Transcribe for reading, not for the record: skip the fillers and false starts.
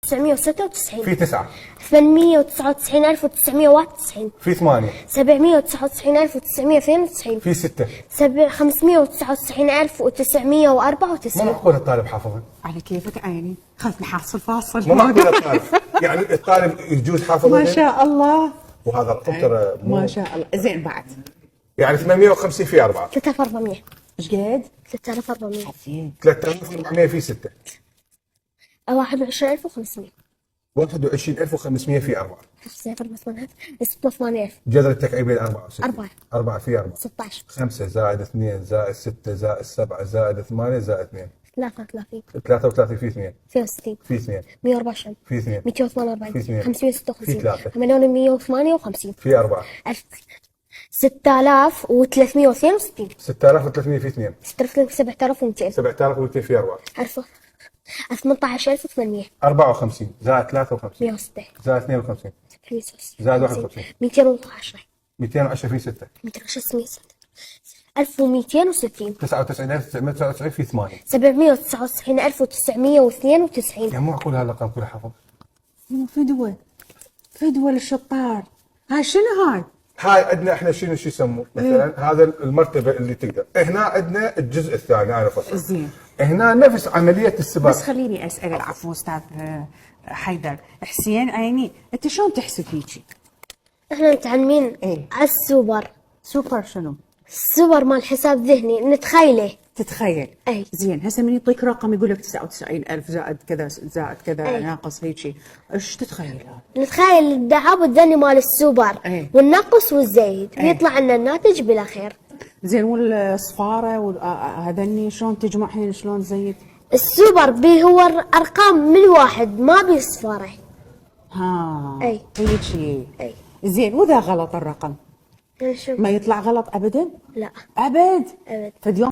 996. في 9. 899,991. في 8. 799,992. في 6. 599,994. ما معقول الطالب حافظها. على كيفك عيني، خلنا نحصل فاصل. ما معقول الطالب. يعني الطالب يجوز حافظها. ما شاء الله. وهذا الرقم ترى ما شاء الله. زين بعد يعني 850 في 4. 3400. ايش قد؟ 3400. زين. 3400 في 6. 21,500. 21,500 في 4. 86,000. جذر التكعيبين 64. 4. 4 في 4. 16. 5 زائد 2 زائد 6 زائد 7 زائد 8 زائد 2. 33. 33 في 2. 62. في 2. 124. في 2. 248. في 2. 556. في 3. 858. في 4. 6,362. 6,300 في 2. 7,200. 7,200 في 4. 18,800. 54 زائد 53 106. زائد 52 53. زائد 51. 212. 210 في 6. 206. 1260. 99,999 في 8. 799,992. يعني مو معقول هالارقام كلها حفظ. فدوة فدوة للشطار. هاي شنو هاي؟ هاي عندنا احنا شنو شو يسموه مثلا هذا المرتبه اللي تقدر. هنا عندنا الجزء الثاني انا فصل. زين. هنا نفس عمليه السباق. بس خليني اسال العفو استاذ حيدر حسين عيني، انت شلون تحسب هيجي؟ احنا متعلمين إيه. على السوبر. سوبر شنو؟ السوبر مال حساب ذهني نتخيله. تتخيل. أي. زين هسه من يعطيك رقم يقول لك 99,000 زائد كذا زائد كذا أي. ناقص هيجي، ايش تتخيل هذا؟ نتخيل الذهب والذني مال السوبر. أي. والنقص والزايد. أي. يطلع لنا الناتج بلا خير. زين والصفاره وهذني شلون تجمعهن شلون تزيد؟ السوبر بيه هو ارقام من واحد ما بيه صفاره. ها. أي. هيجي. أي. زين واذا غلط الرقم يعني شو؟ ما يطلع غلط ابدا؟ لا. ابد. أبد. فد يوم